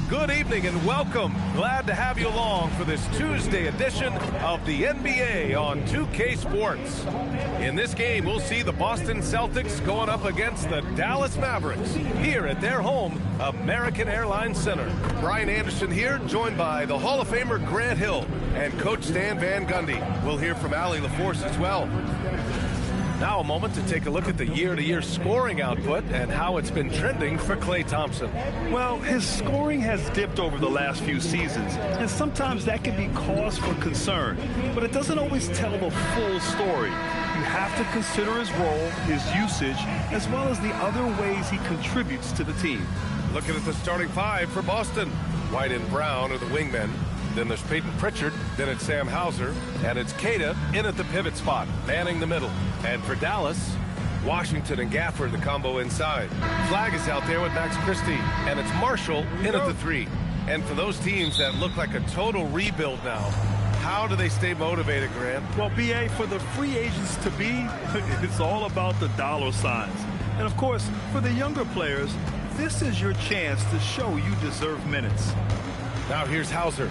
Good evening and welcome. Glad to have you along for this Tuesday edition of the NBA on 2K Sports. In this game, we'll see the Boston Celtics going up against the Dallas Mavericks here at their home, American Airlines Center. Brian Anderson here, joined by the Hall of Famer Grant Hill and Coach Stan Van Gundy. We'll hear from Allie LaForce as well. Now a moment to take a look at the year-to-year scoring output and how it's been trending for Klay Thompson. Well, his scoring has dipped over the last few seasons, and sometimes that can be cause for concern. But it doesn't always tell the full story. You have to consider his role, his usage, as well as the other ways he contributes to the team. Looking at the starting five for Boston. White and Brown are the wingmen. Then there's Peyton Pritchard, then it's Sam Hauser, and it's Queta in at the pivot spot, manning the middle. And for Dallas, Washington and Gafford, the combo inside. Flag is out there with Max Christie, and it's Marshall in at the three. And for those teams that look like a total rebuild now, how do they stay motivated, Grant? Well, B.A., for the free agents to be, it's all about the dollar signs. And, of course, for the younger players, this is your chance to show you deserve minutes. Now here's Hauser.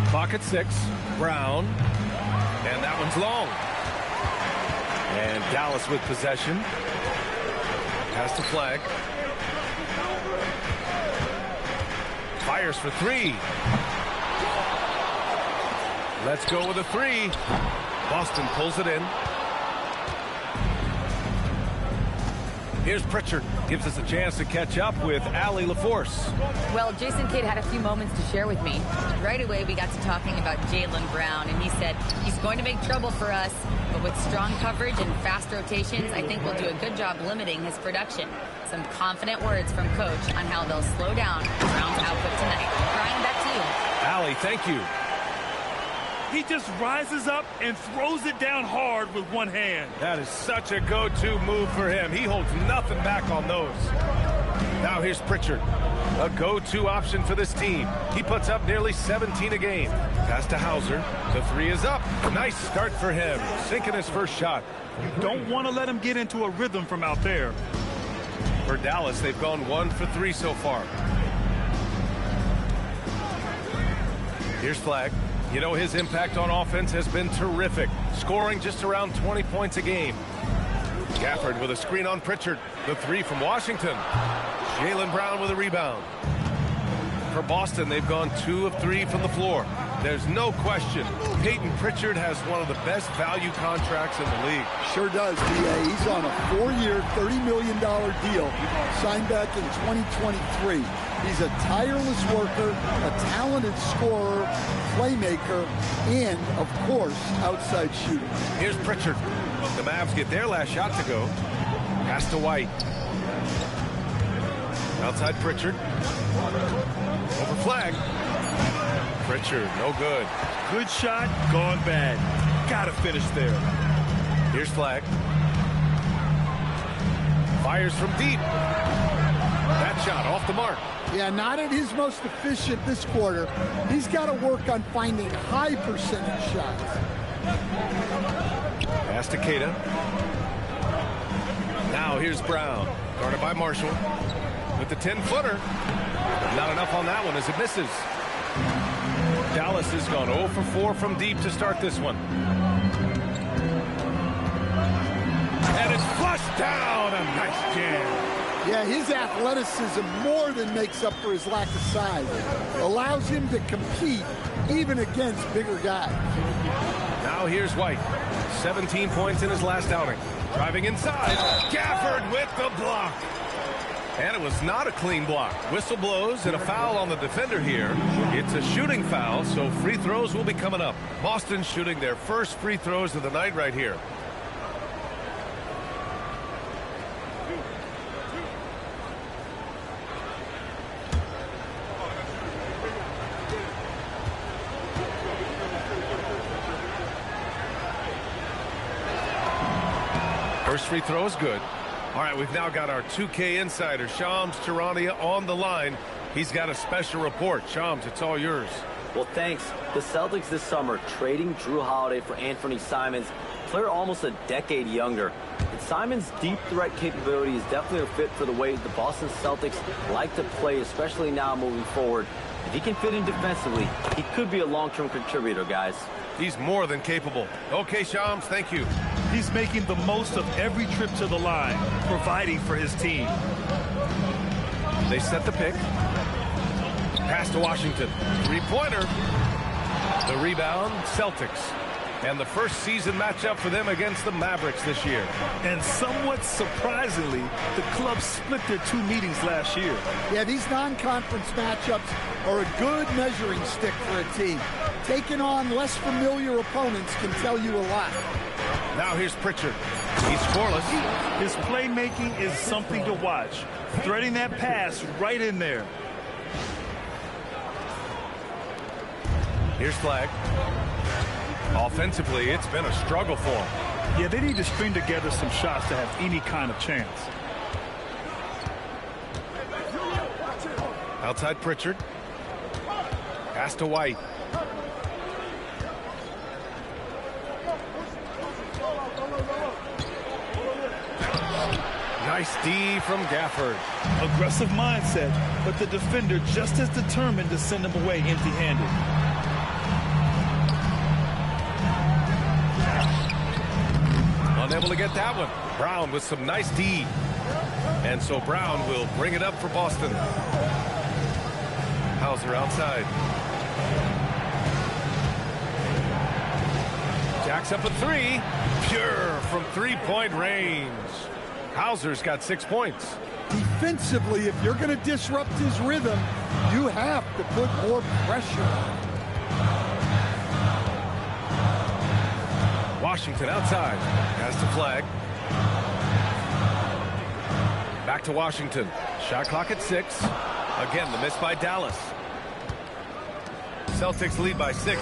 Clock at 6. Brown. And that one's long. And Dallas with possession. Has the flag. Fires for 3. Let's go with a 3. Boston pulls it in. Here's Pritchard. Gives us a chance to catch up with Allie LaForce. Well, Jason Kidd had a few moments to share with me. Right away, we got to talking about Jaylen Brown, and he said he's going to make trouble for us, but with strong coverage and fast rotations, I think we'll do a good job limiting his production. Some confident words from Coach on how they'll slow down Brown's output tonight. Brian, back to you. Allie, thank you. He just rises up and throws it down hard with one hand. That is such a go-to move for him. He holds nothing back on those. Now here's Pritchard, a go-to option for this team. He puts up nearly 17 a game. Pass to Hauser. The 3 is up. Nice start for him, sinking his first shot. You don't want to let him get into a rhythm from out there. For Dallas, they've gone 1 for 3 so far. Here's Flag. You know, his impact on offense has been terrific, scoring just around 20 points a game. Gafford with a screen on Pritchard. The 3 from Washington. Jaylen Brown with a rebound. For Boston, they've gone 2 of 3 from the floor. There's no question, Peyton Pritchard has one of the best value contracts in the league. Sure does, B.A. He's on a 4-year, $30 million deal, signed back in 2023. He's a tireless worker, a talented scorer, playmaker, and, of course, outside shooter. Here's Pritchard. The Mavs get their last shot to go. Pass to White. Outside Pritchard. Over Flag. Pritchard, no good. Good shot, gone bad. Gotta finish there. Here's Flag. Fires from deep. That shot off the mark. Yeah, not at his most efficient this quarter. He's got to work on finding high percentage shots. Pass to Queta. Now here's Brown. Guarded by Marshall. With the 10-footer. Not enough on that one as it misses. Dallas has gone 0 for 4 from deep to start this one. And it's flushed down. A nice jam. Yeah, his athleticism more than makes up for his lack of size. Allows him to compete even against bigger guys. Now here's White. 17 points in his last outing. Driving inside. Gafford with the block. And it was not a clean block. Whistle blows and a foul on the defender here. It's a shooting foul, so free throws will be coming up. Boston shooting their first free throws of the night right here. First free throw is good. All right, we've now got our 2K insider, Shams Charania, on the line. He's got a special report. Shams, it's all yours. Well, thanks. The Celtics this summer trading Drew Holiday for Anthony Simons, player almost a decade younger. It's Simon's deep threat capability is definitely a fit for the way the Boston Celtics like to play, especially now moving forward. If he can fit in defensively, he could be a long-term contributor, guys. He's more than capable. Okay, Shams, thank you. He's making the most of every trip to the line, providing for his team. They set the pick. Pass to Washington. Three-pointer. The rebound, Celtics. And the first season matchup for them against the Mavericks this year. And somewhat surprisingly, the club split their 2 meetings last year. Yeah, these non-conference matchups are a good measuring stick for a team. Taking on less familiar opponents can tell you a lot. Now here's Pritchard. He's scoreless. His playmaking is something to watch. Threading that pass right in there. Here's Flag. Offensively, it's been a struggle for him. Yeah, they need to string together some shots to have any kind of chance. Outside Pritchard. Pass to White. Nice D from Gafford. Aggressive mindset, but the defender just as determined to send him away empty-handed. Unable to get that one. Brown with some nice D. And so Brown will bring it up for Boston. Hauser outside. Jacks up a three. Pure from three-point range. Hauser's got 6 points. Defensively, if you're going to disrupt his rhythm, you have to put more pressure on him. Washington outside. Pass to Flag. Back to Washington. Shot clock at 6. Again, the miss by Dallas. Celtics lead by 6.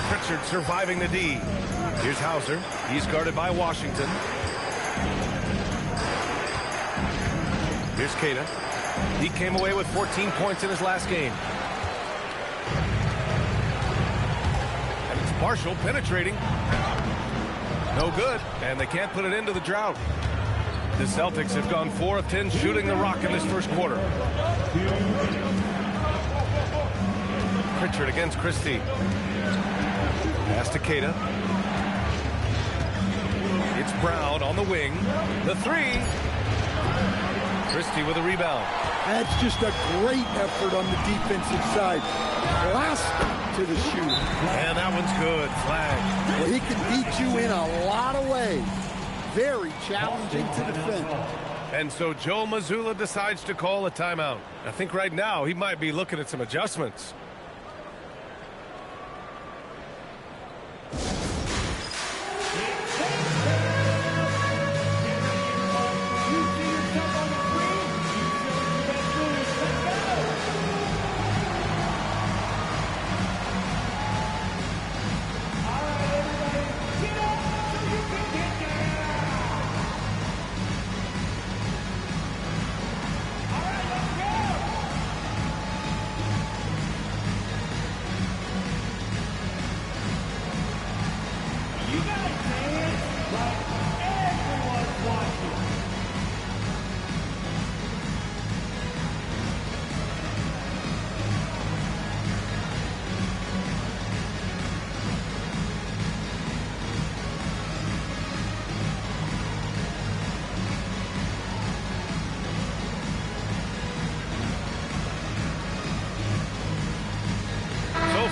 Pritchard surviving the D. Here's Hauser. He's guarded by Washington. Here's Keita. He came away with 14 points in his last game. And it's Marshall penetrating. No good, and they can't put it into the drought. The Celtics have gone 4 of 10 shooting the rock in this first quarter. Pritchard against Christie. Pass to Keita. It's Brown on the wing. The three. Christie with a rebound. That's just a great effort on the defensive side. Blast to the shooter. And that one's good. Flag. Well, he can beat you in a lot of ways. Very challenging to defend. And so Joe Mazzulla decides to call a timeout. I think right now he might be looking at some adjustments.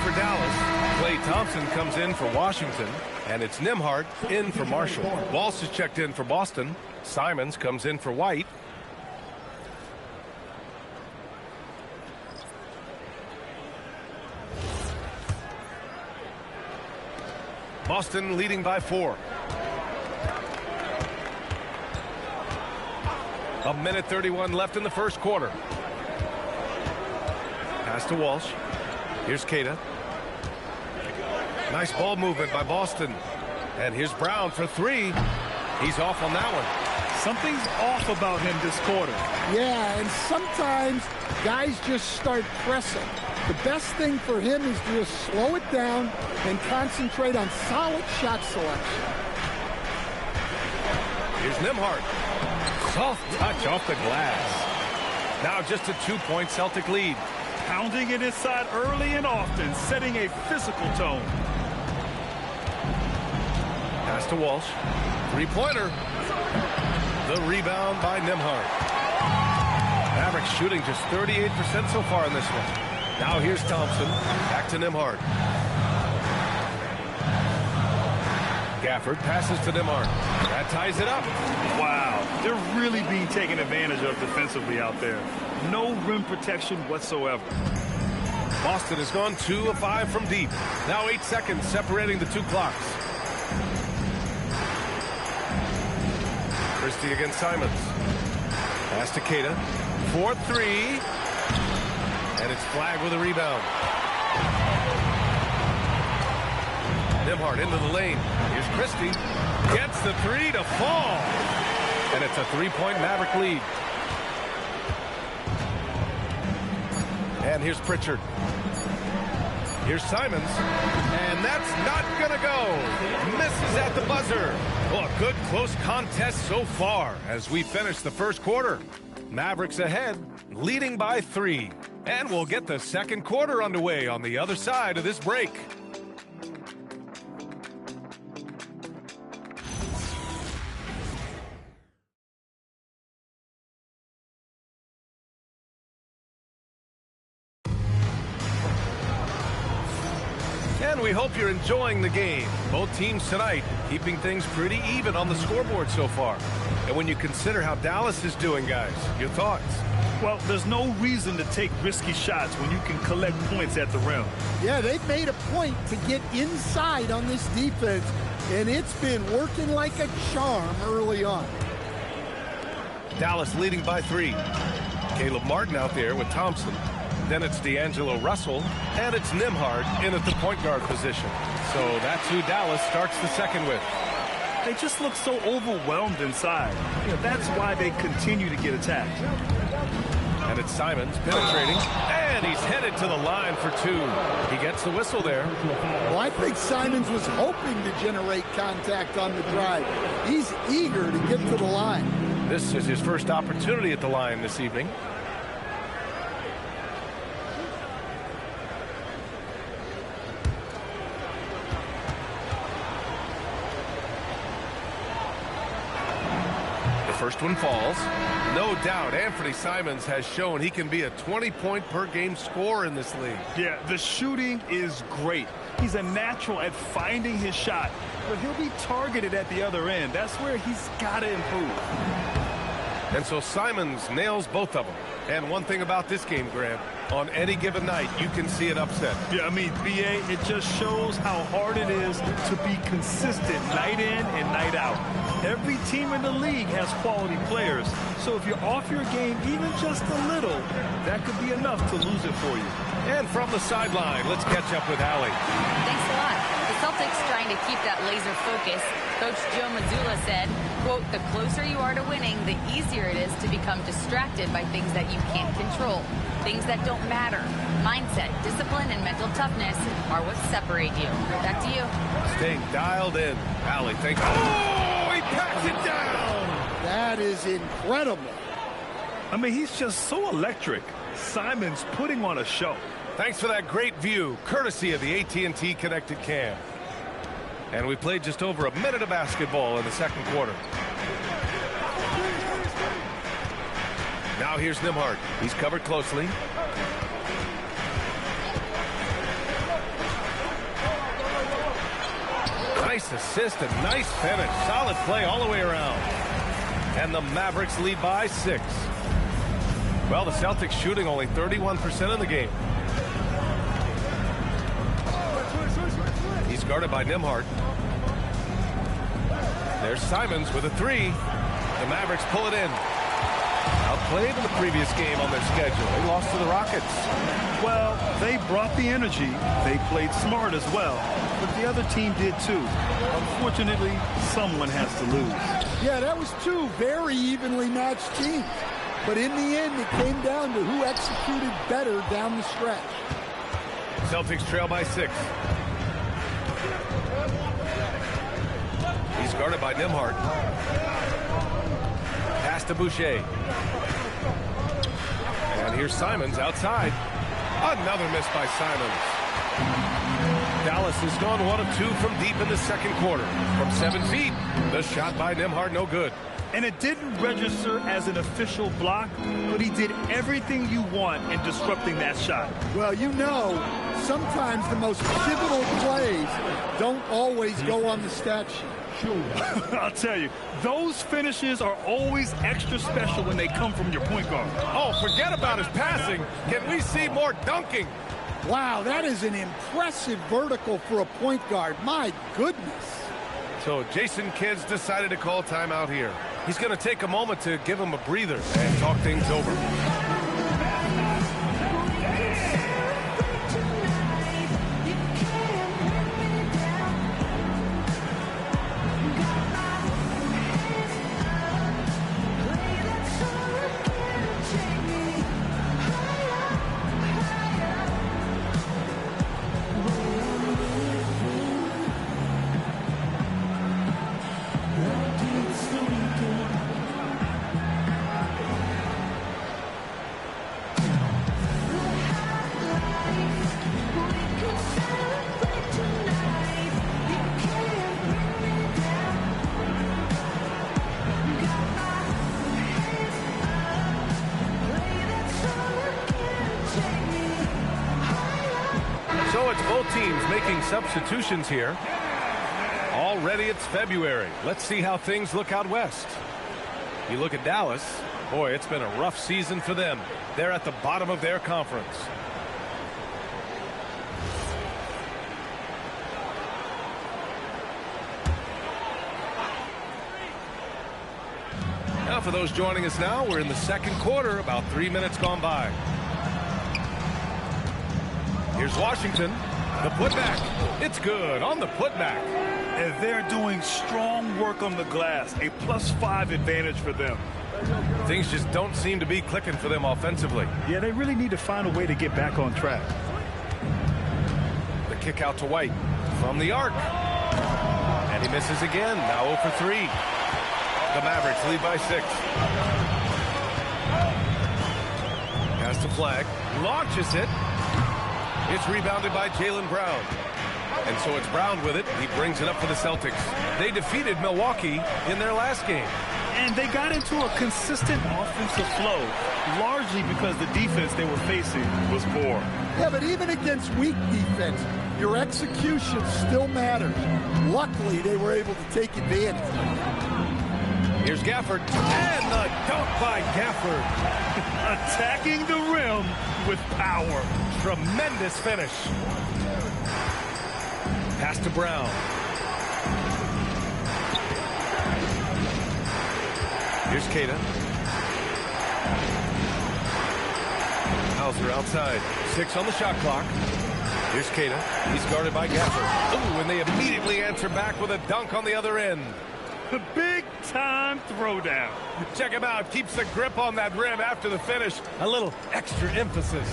For Dallas, Clay Thompson comes in for Washington, and it's Nembhard in for Marshall. Walsh is checked in for Boston. Simons comes in for White. Boston leading by 4. A minute 31 left in the first quarter. Pass to Walsh. Here's Keita. Nice ball movement by Boston. And here's Brown for 3. He's off on that one. Something's off about him this quarter. Yeah, and sometimes guys just start pressing. The best thing for him is to just slow it down and concentrate on solid shot selection. Here's Nembhard. Soft touch off the glass. Now just a 2-point Celtic lead. Pounding it inside early and often, setting a physical tone. Pass to Walsh. Three-pointer. The rebound by Nembhard. Mavericks shooting just 38% so far in this one. Now here's Thompson. Back to Nembhard. Gafford passes to Nembhard. That ties it up. Wow, they're really being taken advantage of defensively out there. No rim protection whatsoever. Boston has gone 2 of 5 from deep. Now 8 seconds separating the two clocks. Christie against Simons. Pass to Keita. 4-3. And it's flagged with a rebound. Nembhard into the lane. Here's Christie. Gets the three to fall. And it's a 3-point Maverick lead. And here's Pritchard. Here's Simons. And that's not going to go. Misses at the buzzer. Well, a good close contest so far as we finish the first quarter. Mavericks ahead, leading by 3. And we'll get the second quarter underway on the other side of this break. And we hope you're enjoying the game. Both teams tonight keeping things pretty even on the scoreboard so far. And when you consider how Dallas is doing, guys, your thoughts? Well, there's no reason to take risky shots when you can collect points at the rim. Yeah, they've made a point to get inside on this defense, and it's been working like a charm early on. Dallas leading by 3. Caleb Martin out there with Thompson. Then it's D'Angelo Russell, and it's Nembhard in at the point guard position. So that's who Dallas starts the second with. They just look so overwhelmed inside. You know, that's why they continue to get attacked. And it's Simons penetrating, and he's headed to the line for 2. He gets the whistle there. Well, I think Simons was hoping to generate contact on the drive. He's eager to get to the line. This is his first opportunity at the line this evening. First one falls. No doubt Anthony Simons has shown he can be a 20-point-per-game scorer in this league. Yeah, the shooting is great. He's a natural at finding his shot, but he'll be targeted at the other end. That's where he's got to improve. And so Simons nails both of them. And one thing about this game, Grant, on any given night, you can see it upset. Yeah, I mean, BA, it just shows how hard it is to be consistent night in and night out. Every team in the league has quality players, so if you're off your game even just a little, that could be enough to lose it for you. And from the sideline, let's catch up with Allie. Thanks a lot. The Celtics trying to keep that laser focus. Coach Joe Mazzulla said, quote, the closer you are to winning, the easier it is to become distracted by things that you can't control, things that don't matter. Mindset, discipline, and mental toughness are what separate you. Back to you. Staying dialed in. Allie, thank you. Oh, he packs it down. That is incredible. I mean, he's just so electric. Simons putting on a show. Thanks for that great view, courtesy of the AT&T Connected Cam. And we played just over a minute of basketball in the second quarter. Now here's Nembhard. He's covered closely. Nice assist and nice finish. Solid play all the way around. And the Mavericks lead by 6. Well, the Celtics shooting only 31% in the game. He's guarded by Nembhard. There's Simons with a 3. The Mavericks pull it in. Outplayed in the previous game on their schedule. They lost to the Rockets. Well, they brought the energy. They played smart as well. But the other team did too. Unfortunately, someone has to lose. Yeah, that was two very evenly matched teams. But in the end, it came down to who executed better down the stretch. Celtics trail by 6. He's guarded by Nembhard. Pass to Boucher. And here's Simons outside. Another miss by Simons. Dallas has gone 1 of 2 from deep in the second quarter. From 7 feet, the shot by Nembhard no good. And it didn't register as an official block, but he did everything you want in disrupting that shot. Well, you know, sometimes the most pivotal plays don't always go on the stat sheet. I'll tell you, those finishes are always extra special when they come from your point guard. Oh, forget about his passing. Can we see more dunking? Wow, that is an impressive vertical for a point guard. My goodness. So Jason Kidd's decided to call timeout here. He's going to take a moment to give him a breather and talk things over. So it's both teams making substitutions here. Already it's February. Let's see how things look out west. You look at Dallas. Boy, it's been a rough season for them. They're at the bottom of their conference. Now for those joining us now, we're in the second quarter, about 3 minutes gone by. Here's Washington. The putback. It's good on the putback. And they're doing strong work on the glass. A +5 advantage for them. Things just don't seem to be clicking for them offensively. Yeah, they really need to find a way to get back on track. The kick out to White from the arc. And he misses again. Now 0 for 3. The Mavericks lead by 6. Pass to Flag. Launches it. It's rebounded by Jaylen Brown. And so it's Brown with it. He brings it up for the Celtics. They defeated Milwaukee in their last game. And they got into a consistent offensive flow, largely because the defense they were facing was poor. Yeah, but even against weak defense, your execution still matters. Luckily, they were able to take advantage. Here's Gafford. And the dunk by Gafford. Attacking the rim with power. Tremendous finish. Pass to Brown. Here's Keita. Hauser outside. 6 on the shot clock. Here's Keita. He's guarded by Gafford. Ooh, and they immediately answer back with a dunk on the other end. The big-time throwdown. Check him out. Keeps the grip on that rim after the finish. A little extra emphasis.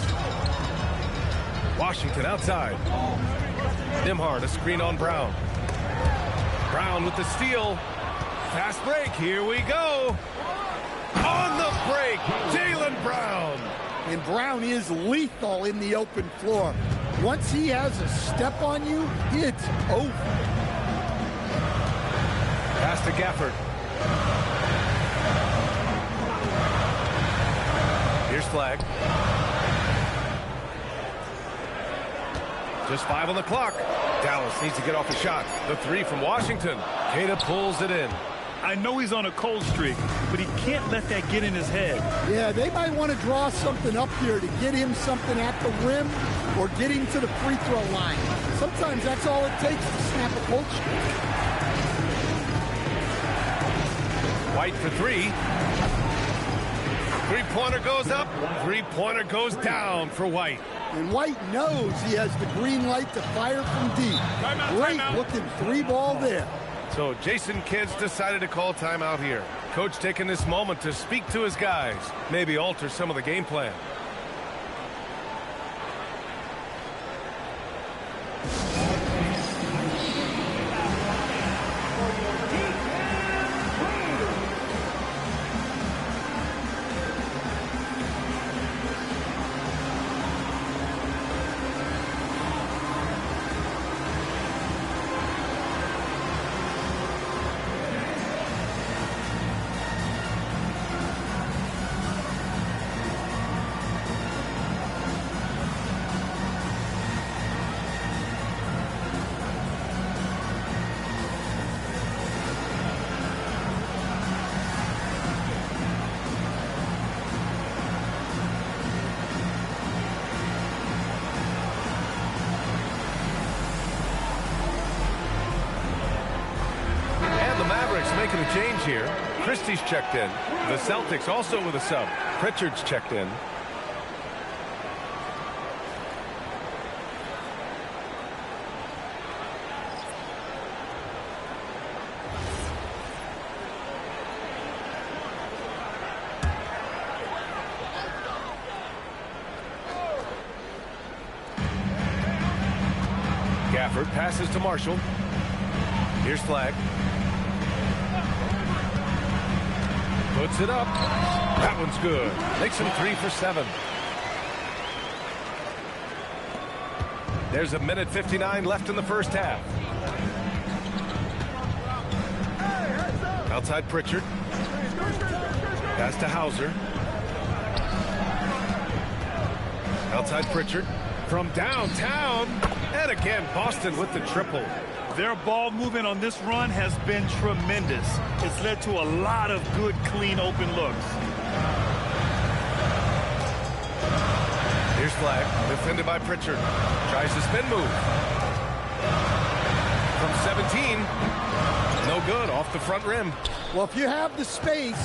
Washington outside. Nembhard, a screen on Brown. Brown with the steal. Fast break. Here we go. On the break, Jaylen Brown. And Brown is lethal in the open floor. Once he has a step on you, it's over. Pass to Gafford. Here's Flag. Just 5 on the clock. Dallas needs to get off a shot. The 3 from Washington. Keita pulls it in. I know he's on a cold streak, but he can't let that get in his head. Yeah, they might want to draw something up here to get him something at the rim or get him to the free throw line. Sometimes that's all it takes to snap a cold streak. White for 3. Three-pointer goes up. Three-pointer goes down for White. And White knows he has the green light to fire from deep. Great looking three ball there. So Jason Kidd's decided to call timeout here. Coach taking this moment to speak to his guys, maybe alter some of the game plan. Making a change here. Christie's checked in. The Celtics also with a sub. Pritchard's checked in. Gafford passes to Marshall. Here's Flagg. Puts it up. That one's good. Makes him 3 for 7. There's a minute 59 left in the first half. Outside Pritchard. Pass to Hauser. Outside Pritchard. From downtown. And again, Boston with the triple. Their ball movement on this run has been tremendous. It's led to a lot of good, clean, open looks. Here's Flagg, defended by Pritchard. Tries the spin move. From 17. No good, off the front rim. Well, if you have the space,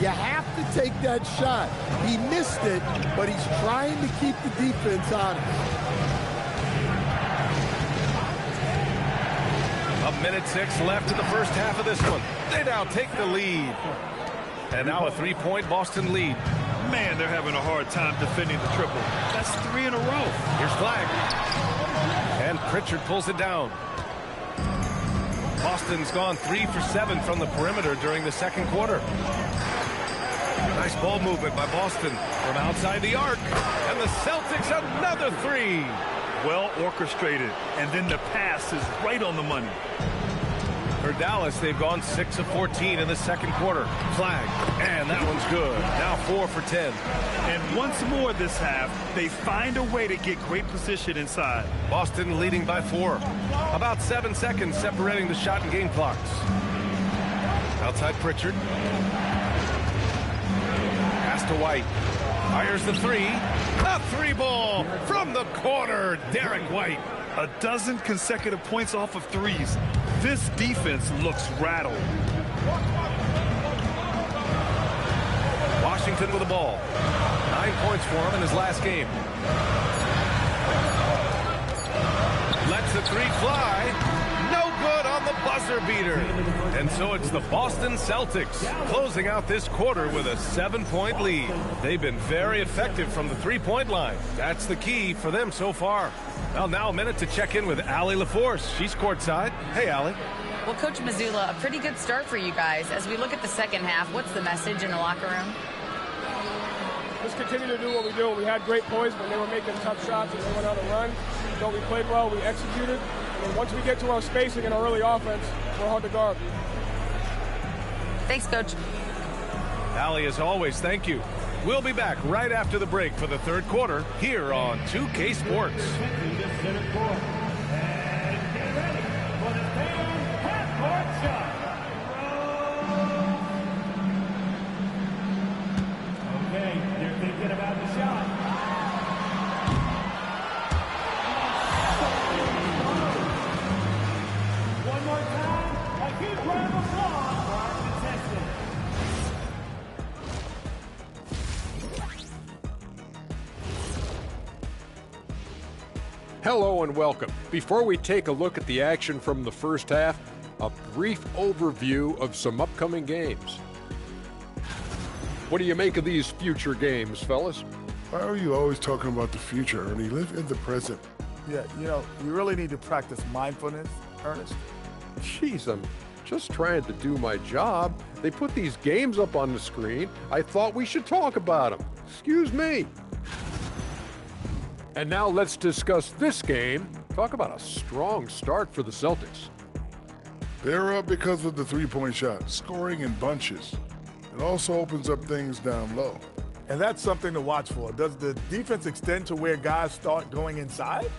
you have to take that shot. He missed it, but he's trying to keep the defense on it. Minute 6 left in the first half of this one. They now take the lead. And now a 3-point Boston lead. Man, they're having a hard time defending the triple. That's 3 in a row. Here's Flagg. And Pritchard pulls it down. Boston's gone 3 for 7 from the perimeter during the second quarter. Nice ball movement by Boston from outside the arc. And the Celtics another 3. Well orchestrated, and then the pass is right on the money. For Dallas, they've gone 6 of 14 in the second quarter. Flagg, and that one's good. Now 4 for 10. And once more this half, they find a way to get great position inside. Boston leading by 4. About 7 seconds separating the shot and game clocks. Outside Pritchard. Pass to White. Fires the 3. A 3-ball from the corner. Derek White. A dozen consecutive points off of threes. This defense looks rattled. Washington with the ball. 9 points for him in his last game. Lets the 3 fly. No good on the buzzer beater. And so it's the Boston Celtics closing out this quarter with a 7-point lead. They've been very effective from the 3-point line. That's the key for them so far. Well, now a minute to check in with Allie LaForce. She's courtside. Hey, Allie. Well, Coach Mazzulla, a pretty good start for you guys. As we look at the second half, what's the message in the locker room? Just continue to do what we do. We had great poise, but they were making tough shots and they went on a run. So we played well, we executed. And once we get to our spacing and our early offense, we're hard to guard. Thanks, Coach. Allie, as always, thank you. We'll be back right after the break for the third quarter here on 2K Sports. Okay, they're thinking about the shot. One more time, a huge round of applause for our contestants. Hello and welcome. Before we take a look at the action from the first half, a brief overview of some upcoming games. What do you make of these future games, fellas? Why are you always talking about the future, Ernie? Live in the present. Yeah, you really need to practice mindfulness, Ernest. Jeez, I'm just trying to do my job. They put these games up on the screen. I thought we should talk about them. Excuse me. And now let's discuss this game. Talk about a strong start for the Celtics. They're up because of the three-point shot, scoring in bunches. It also opens up things down low. And that's something to watch for. Does the defense extend to where guys start going inside?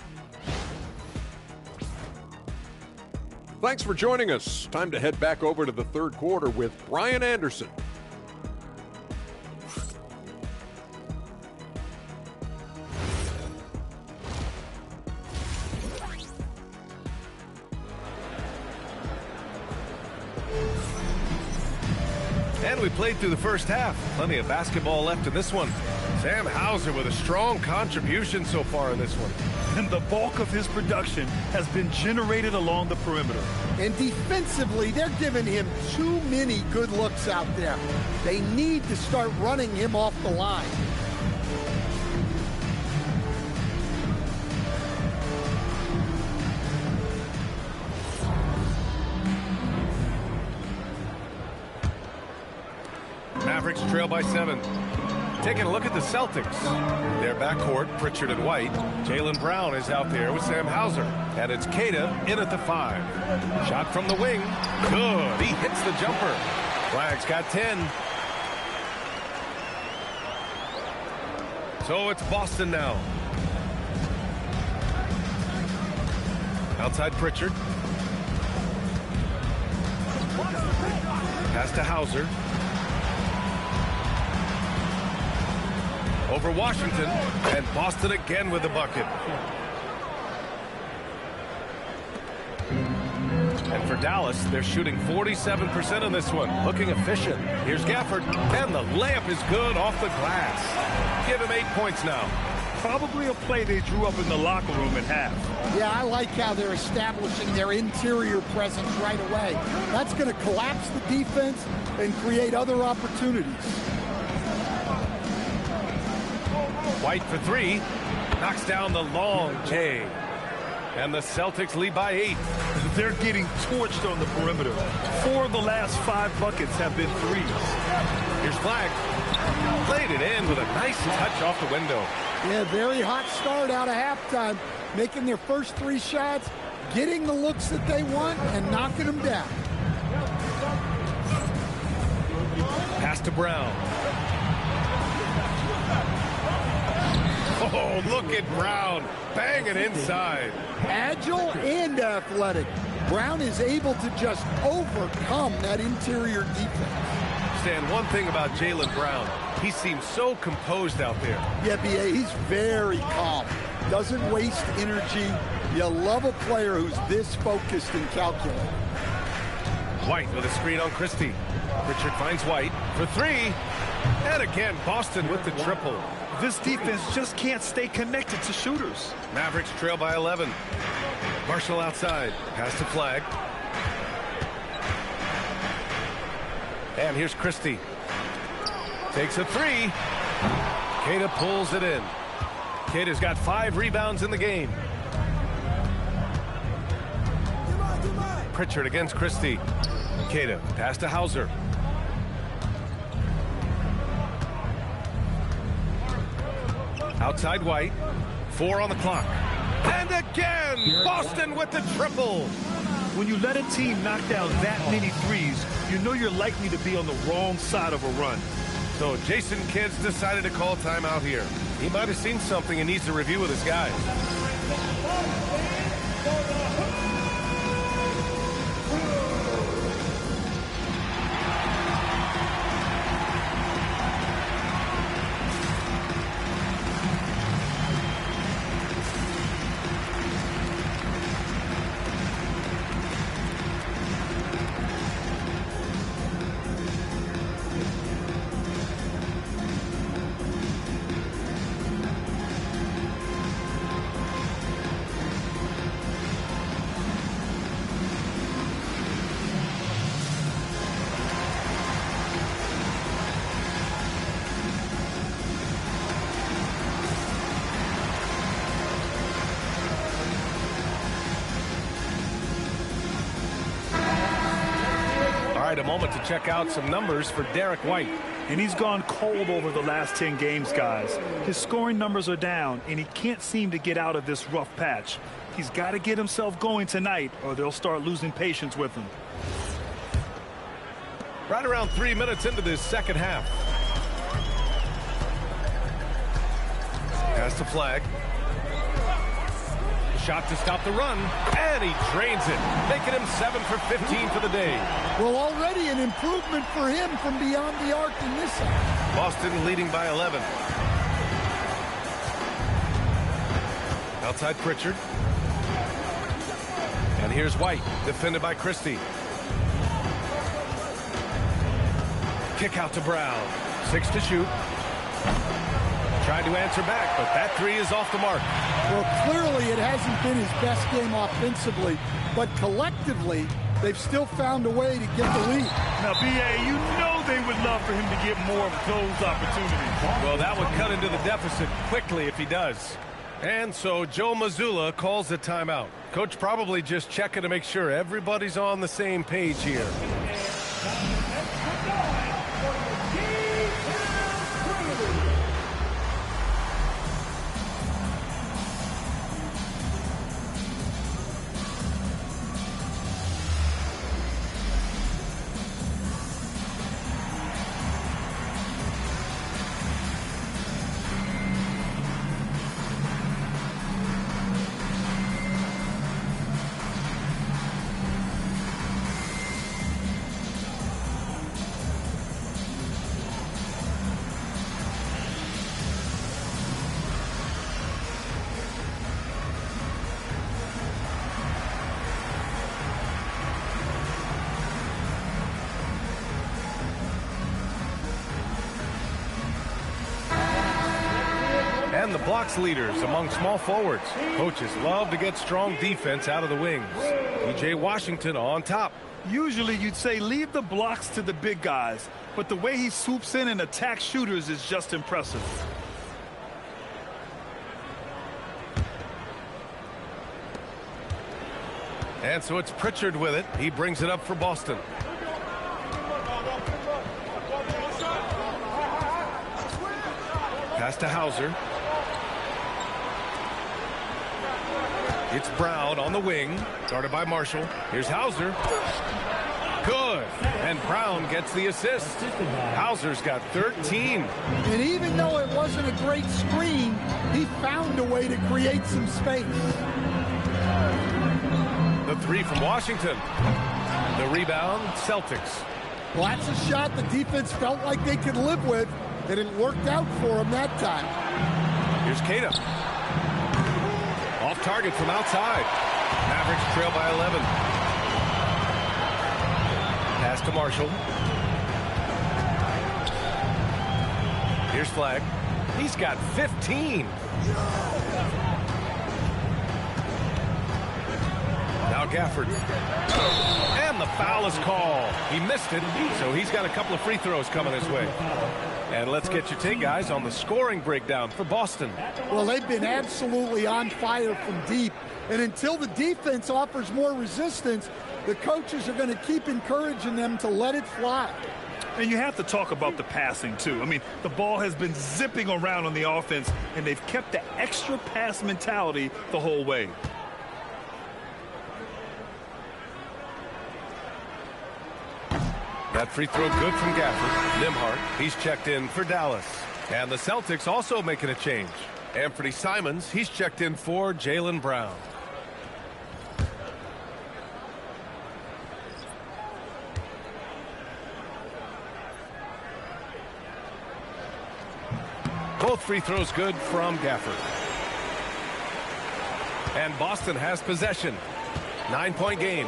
Thanks for joining us. Time to head back over to the third quarter with Brian Anderson. And we played through the first half. Plenty of basketball left in this one. Sam Hauser with a strong contribution so far in this one. And the bulk of his production has been generated along the perimeter. And defensively, they're giving him too many good looks out there. They need to start running him off the line. Mavericks trail by 7. Taking a look at the Celtics. Their backcourt, Pritchard and White. Jaylen Brown is out there with Sam Hauser. And it's Queta in at the 5. Shot from the wing. Good. He hits the jumper. Flag's got 10. So it's Boston now. Outside Pritchard. Pass to Hauser. Over Washington, and Boston again with the bucket. And for Dallas, they're shooting 47% on this one, looking efficient. Here's Gafford, and the layup is good off the glass. Give him 8 points now. Probably a play they drew up in the locker room at half. Yeah, I like how they're establishing their interior presence right away. That's going to collapse the defense and create other opportunities. White for 3, knocks down the long J. And the Celtics lead by 8. They're getting torched on the perimeter. 4 of the last 5 buckets have been threes. Here's Flag. Played it in with a nice touch off the window. Yeah, very hot start out of halftime. Making their first 3 shots, getting the looks that they want, and knocking them down. Pass to Brown. Oh, look at Brown banging inside. Agile and athletic. Brown is able to just overcome that interior defense. Stan, one thing about Jaylen Brown, he seems so composed out there. Yeah, B.A., he's very calm. Doesn't waste energy. You love a player who's this focused and calculated. White with a screen on Christie. Richard finds White for 3. And again, Boston with the triple. This defense just can't stay connected to shooters. Mavericks trail by 11. Marshall outside. Pass to Flag. And here's Christie. Takes a 3. Queta pulls it in. Queta's got 5 rebounds in the game. Pritchard against Christie. Queta, pass to Hauser. Outside White. 4 on the clock. And again, Boston with the triple. When you let a team knock down that many threes, you know you're likely to be on the wrong side of a run. So Jason Kidd's decided to call timeout here. He might have seen something and needs to review with his guys. right, a moment to check out some numbers for Derek White. And he's gone cold over the last 10 games, guys. His scoring numbers are down, and he can't seem to get out of this rough patch. He's got to get himself going tonight, or they'll start losing patience with him. Right around 3 minutes into this second half. Pass the flag. Shot to stop the run, and he drains it, making him 7 for 15 for the day. Well, already an improvement for him from beyond the arc in this half. Boston leading by 11. Outside Pritchard. And here's White, defended by Christie. Kick out to Brown. 6 to shoot. Tried to answer back, but that three is off the mark. Well, clearly it hasn't been his best game offensively, but collectively, they've still found a way to get the lead. Now, B.A., you know they would love for him to get more of those opportunities. Well, that would cut into the deficit quickly if he does. And so Joe Mazzulla calls a timeout. Coach probably just checking to make sure everybody's on the same page here. And the blocks leaders among small forwards. Coaches love to get strong defense out of the wings. P.J. Washington on top. Usually you'd say leave the blocks to the big guys, but the way he swoops in and attacks shooters is just impressive. And so it's Pritchard with it. He brings it up for Boston. Pass to Hauser. It's Brown on the wing, guarded by Marshall. Here's Hauser. Good. And Brown gets the assist. Hauser's got 13. And even though it wasn't a great screen, he found a way to create some space. The three from Washington. The rebound, Celtics. Well, that's a shot the defense felt like they could live with, and it worked out for them that time. Here's Cada. Off target from outside. Mavericks trail by 11. Pass to Marshall. Here's Flag. He's got 15. Now Gafford. And the foul is called. He missed it, so he's got a couple of free throws coming his way. And let's get your take, guys, on the scoring breakdown for Boston. Well, they've been absolutely on fire from deep. And until the defense offers more resistance, the coaches are going to keep encouraging them to let it fly. And you have to talk about the passing, too. I mean, the ball has been zipping around on the offense, and they've kept the extra pass mentality the whole way. That free throw good from Gafford. Nembhard, he's checked in for Dallas. And the Celtics also making a change. Anthony Simons, he's checked in for Jaylen Brown. Both free throws good from Gafford. And Boston has possession. 9-point game.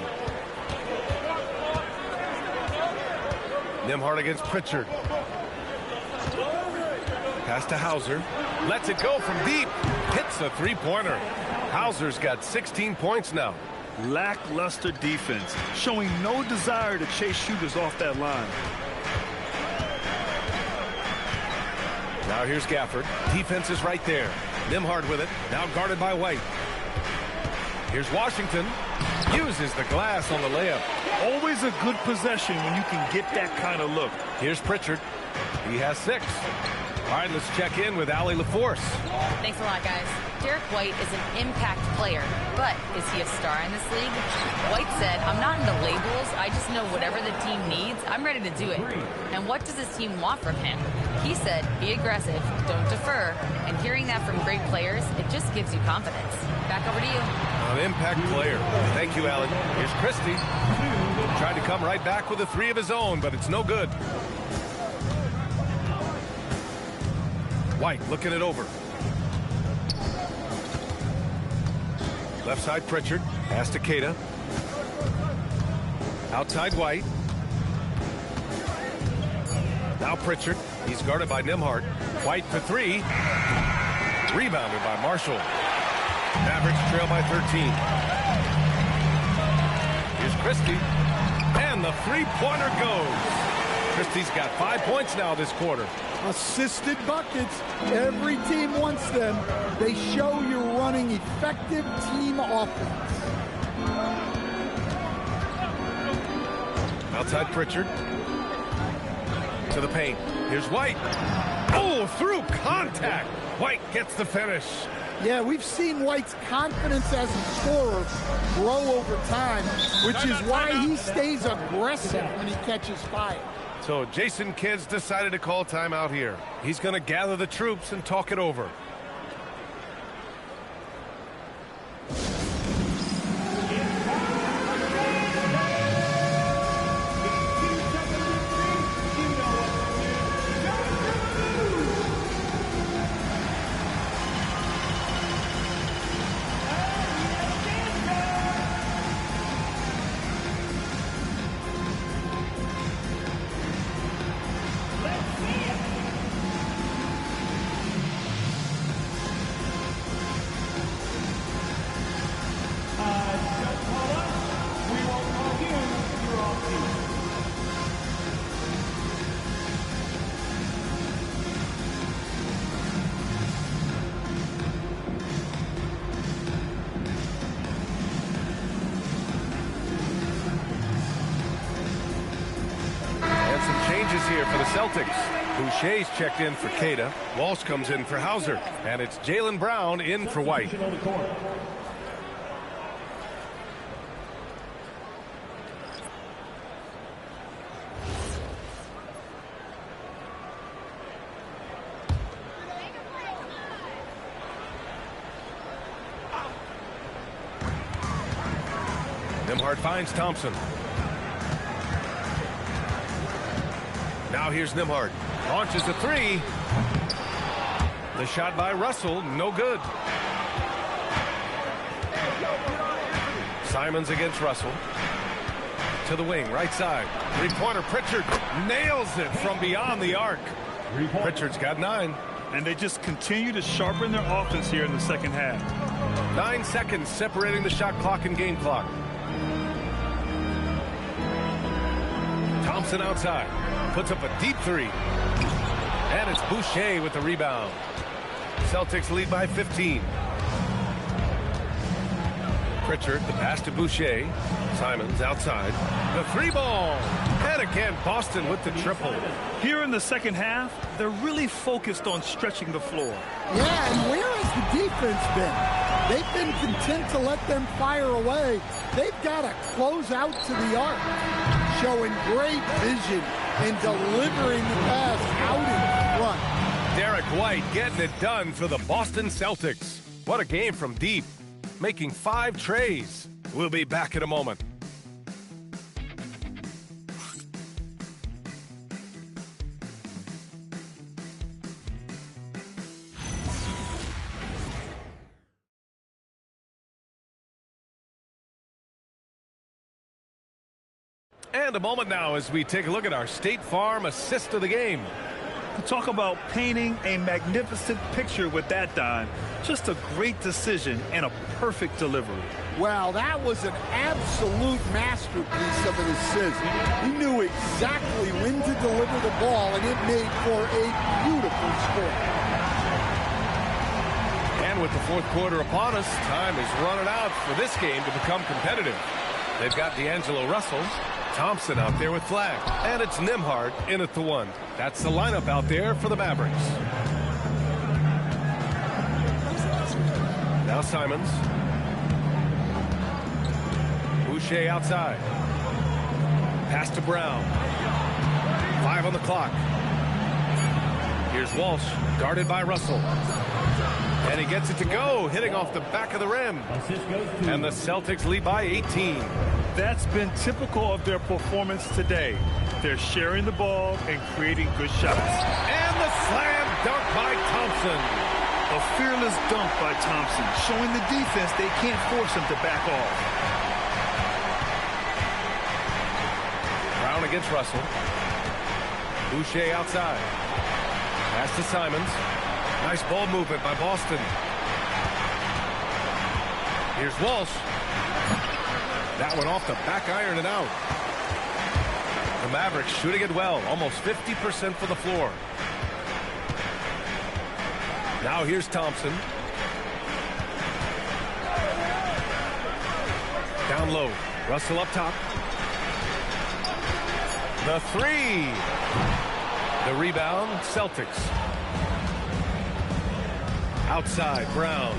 Nembhard against Pritchard. Pass to Hauser. Lets it go from deep. Hits a three-pointer. Hauser's got 16 points now. Lackluster defense, showing no desire to chase shooters off that line. Now here's Gafford. Defense is right there. Nembhard with it. Now guarded by White. Here's Washington. Uses the glass on the layup. Always a good possession when you can get that kind of look. Here's Pritchard. He has 6. All right, let's check in with Allie LaForce. Thanks a lot, guys. Derek White is an impact player, but is he a star in this league? White said, I'm not into labels. I just know whatever the team needs, I'm ready to do it. And what does his team want from him? He said, be aggressive, don't defer. And hearing that from great players, it just gives you confidence. Back over to you. An impact player. Thank you, Allie. Here's Christie. Tried to come right back with a 3 of his own, but it's no good. White looking it over. Left side Pritchard. Pass to Keita. Outside White. Now Pritchard. He's guarded by Nembhard. White for 3. Rebounded by Marshall. Mavericks trail by 13. Here's Christie. And the 3-pointer goes. Christie's got 5 points now this quarter. Assisted buckets. Every team wants them. They show you're running effective team offense. Outside Pritchard. To the paint. Here's White. Oh, through contact. White gets the finish. Yeah, we've seen White's confidence as a scorer grow over time, which is why he stays aggressive when he catches fire. So Jason Kidd's decided to call timeout here. He's going to gather the troops and talk it over. Here for the Celtics. Boucher's checked in for Keita. Walsh comes in for Hauser. And it's Jaylen Brown in for White. Nembhard finds Thompson. Now here's Nembhard. Launches a 3. The shot by Russell, no good. Simons against Russell. To the wing, right side. 3-pointer, Pritchard nails it from beyond the arc. Pritchard's got 9. And they just continue to sharpen their offense here in the second half. 9 seconds separating the shot clock and game clock. Thompson outside. Puts up a deep 3. And it's Boucher with the rebound. Celtics lead by 15. Pritchard, the pass to Boucher. Simons outside. The 3-ball. And again, Boston with the triple. Here in the second half, they're really focused on stretching the floor. Yeah, and where has the defense been? They've been content to let them fire away. They've got to close out to the arc, showing great vision and delivering the pass out in front. Derek White getting it done for the Boston Celtics. What a game from deep, making 5 trays. We'll be back in a moment. And a moment now as we take a look at our State Farm assist of the game. Talk about painting a magnificent picture with that, Don. Just a great decision and a perfect delivery. Wow, that was an absolute masterpiece of an assist. He knew exactly when to deliver the ball, and it made for a beautiful score. And with the fourth quarter upon us, time is running out for this game to become competitive. They've got D'Angelo Russell. Thompson out there with flag. And it's Nembhard in at the 1. That's the lineup out there for the Mavericks. Now Simons. Boucher outside. Pass to Brown. 5 on the clock. Here's Walsh, guarded by Russell. And he gets it to go, hitting off the back of the rim. And the Celtics lead by 18. That's been typical of their performance today. They're sharing the ball and creating good shots. And the slam dunk by Thompson. A fearless dunk by Thompson, showing the defense they can't force him to back off. Brown against Russell. Boucher outside. Pass to Simons. Nice ball movement by Boston. Here's Walsh. That one off the back iron and out. The Mavericks shooting it well. Almost 50% for the floor. Now here's Thompson. Down low. Russell up top. The 3. The rebound, Celtics. Outside, Brown.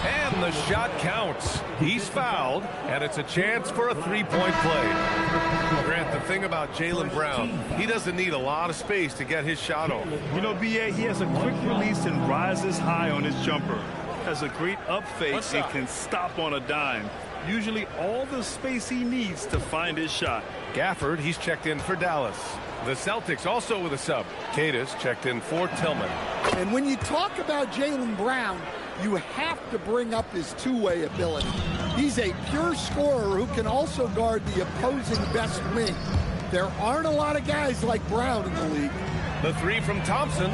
And the shot counts. He's fouled, and it's a chance for a 3-point play. Grant, the thing about Jaylen Brown, he doesn't need a lot of space to get his shot off. You know, B.A., he has a quick release and rises high on his jumper. Has a great up fake and can stop on a dime. Usually all the space he needs to find his shot. Gafford, he's checked in for Dallas. The Celtics also with a sub. Cadis checked in for Tillman. And when you talk about Jaylen Brown, you have to bring up his two-way ability. He's a pure scorer who can also guard the opposing best wing. There aren't a lot of guys like Brown in the league. The 3 from Thompson.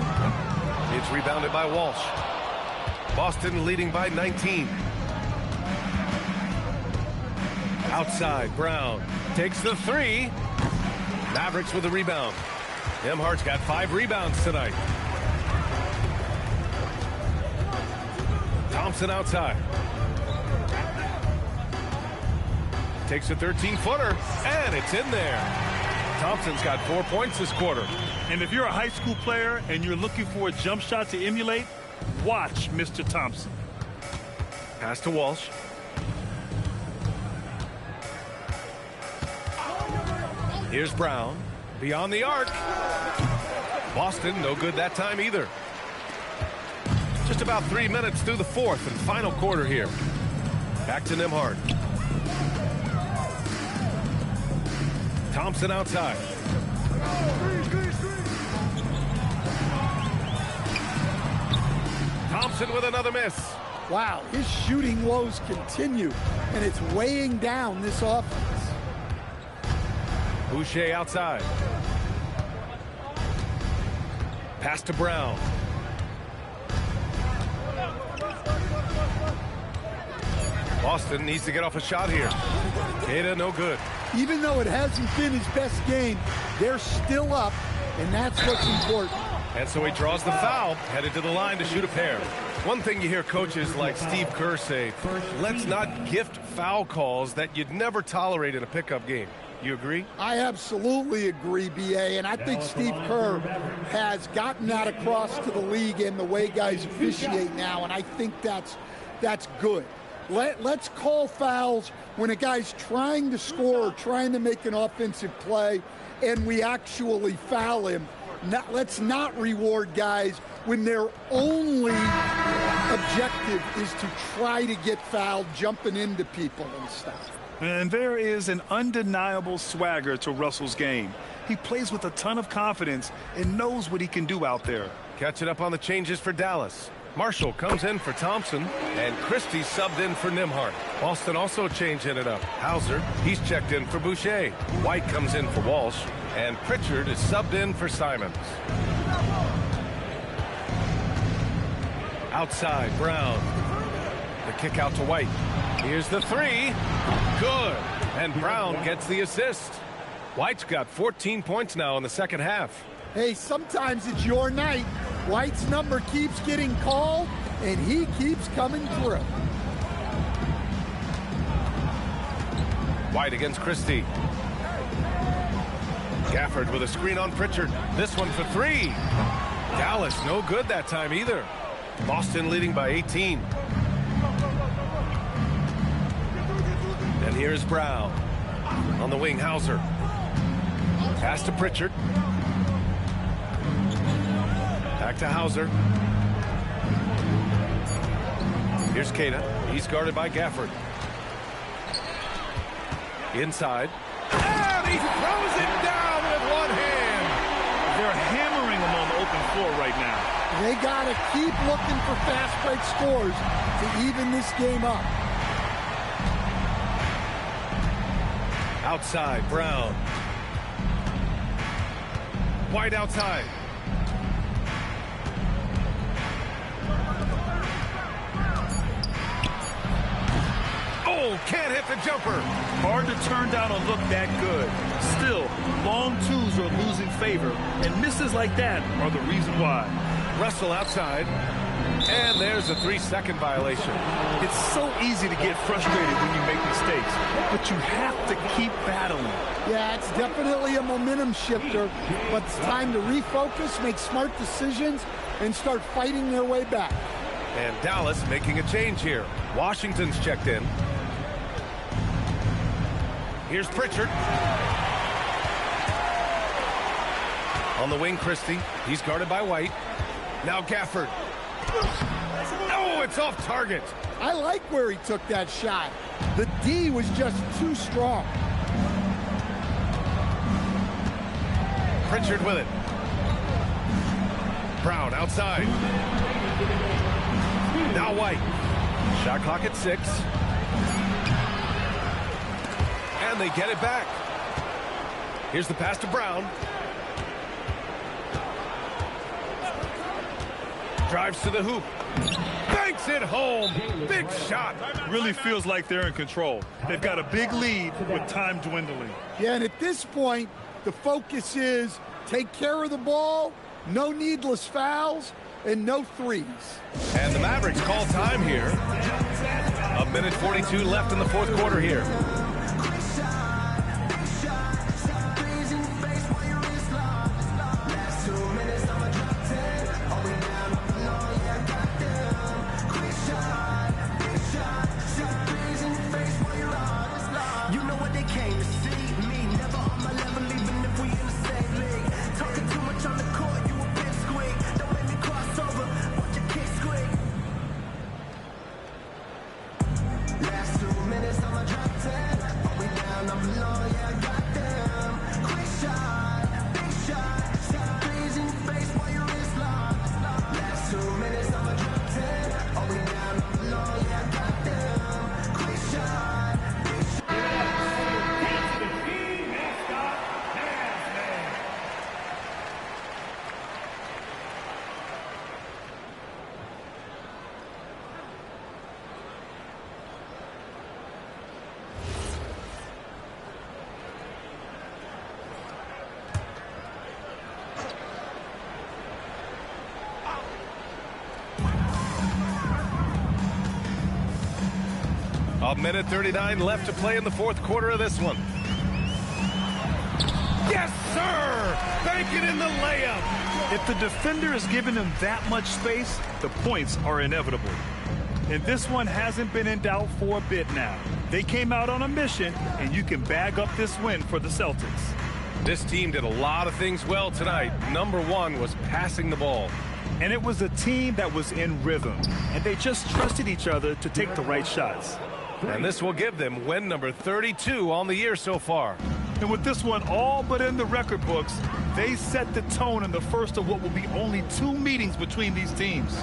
It's rebounded by Walsh. Boston leading by 19. Outside, Brown takes the 3. Mavericks with a rebound. Nembhard's got 5 rebounds tonight. Thompson outside. Takes a 13-footer, and it's in there. Thompson's got 4 points this quarter. And if you're a high school player and you're looking for a jump shot to emulate, watch Mr. Thompson. Pass to Walsh. Here's Brown. Beyond the arc. Boston, no good that time either. Just about 3 minutes through the 4th and final quarter here. Back to Nembhard. Thompson outside. Thompson with another miss. Wow, his shooting woes continue, and it's weighing down this offense. Boucher outside. Pass to Brown. Boston needs to get off a shot here. Data no good. Even though it hasn't been his best game, they're still up, and that's what's important. And so he draws the foul, headed to the line to shoot a pair. One thing you hear coaches like Steve Kerr say, let's not gift foul calls that you'd never tolerate in a pickup game. You agree? I absolutely agree, B.A., and I think Steve Kerr has gotten that across to the league and the way guys officiate now, and I think that's good. Let's call fouls when a guy's trying to score or trying to make an offensive play and we actually foul him. Let's not reward guys when their only objective is to try to get fouled, jumping into people and stuff. And there is an undeniable swagger to Russell's game. He plays with a ton of confidence and knows what he can do out there. Catching up on the changes for Dallas. Marshall comes in for Thompson, and Christie subbed in for Nembhard. Boston also changing it up. Hauser, he's checked in for Boucher. White comes in for Walsh, and Pritchard is subbed in for Simons. Outside, Brown. The kick out to White. Here's the 3. Good. And Brown gets the assist. White's got 14 points now in the second half. Hey, sometimes it's your night. White's number keeps getting called, and he keeps coming through. White against Christie. Gafford with a screen on Pritchard. This one for three. Dallas no good that time either. Boston leading by 18. And here's Brown. On the wing, Hauser. Pass to Pritchard. Back to Hauser. Here's Kata. He's guarded by Gafford. Inside. And he throws it down with one hand. They're hammering him on the open floor right now. They got to keep looking for fast break scores to even this game up. Outside, Brown. White outside. Oh, can't hit the jumper. Hard to turn down a look that good. Still, long twos are losing favor, and misses like that are the reason why. Russell outside. And there's a 3-second violation. It's so easy to get frustrated when you make mistakes, but you have to keep battling. Yeah, it's definitely a momentum shifter, but it's time to refocus, make smart decisions, and start fighting their way back. And Dallas making a change here. Washington's checked in. Here's Pritchard. On the wing, Christie. He's guarded by White. Now Gafford. Oh, it's off target. I like where he took that shot. The D was just too strong. Pritchard with it. Brown outside. Now White. Shot clock at 6. And they get it back. Here's the pass to Brown. Drives to the hoop. Banks it home. Big shot. Really feels like they're in control. They've got a big lead with time dwindling. Yeah, and at this point, the focus is take care of the ball, no needless fouls, and no threes. And the Mavericks call time here. 1:42 left in the fourth quarter here. A minute 39 left to play in the fourth quarter of this one. Yes, sir! Bank it in the layup. If the defender is giving them that much space, the points are inevitable. And this one hasn't been in doubt for a bit now. They came out on a mission, and you can bag up this win for the Celtics. This team did a lot of things well tonight. Number one was passing the ball. And it was a team that was in rhythm, and they just trusted each other to take the right shots. And this will give them win number 32 on the year so far. And with this one all but in the record books, they set the tone in the first of what will be only 2 meetings between these teams.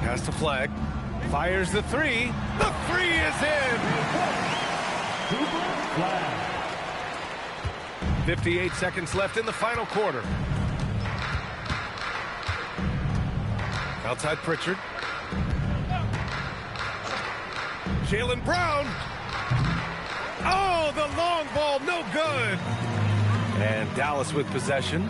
Pass to Flag. Fires the 3. The 3 is in! 58 seconds left in the final quarter. Outside Pritchard. Jaylen Brown. Oh, the long ball, no good. And Dallas with possession.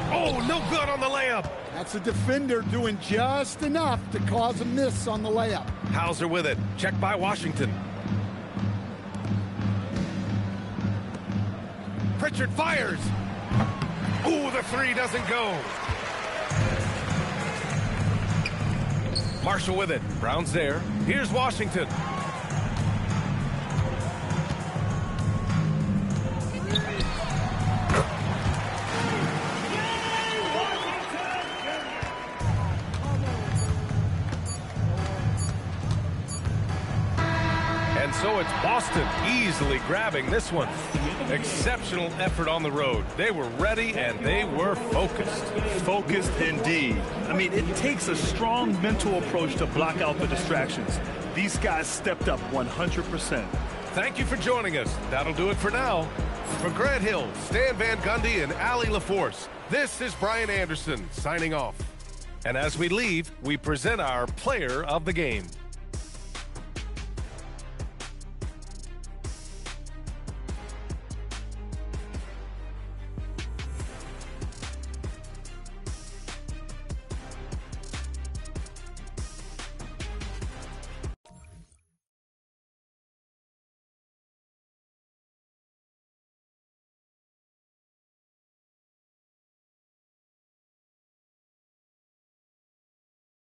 Oh, no good on the layup. That's a defender doing just enough to cause a miss on the layup. Hauser with it. Checked by Washington. Pritchard fires. Ooh, the three doesn't go. Marshall with it. Brown's there. Here's Washington. And so it's Boston easily grabbing this one. Exceptional effort on the road. They were ready and they were focused. Focused indeed. I mean, it takes a strong mental approach to block out the distractions. These guys stepped up 100%. Thank you for joining us. That'll do it for now. For Grant Hill, Stan Van Gundy, and Allie LaForce, this is Brian Anderson signing off. And as we leave, we present our player of the game.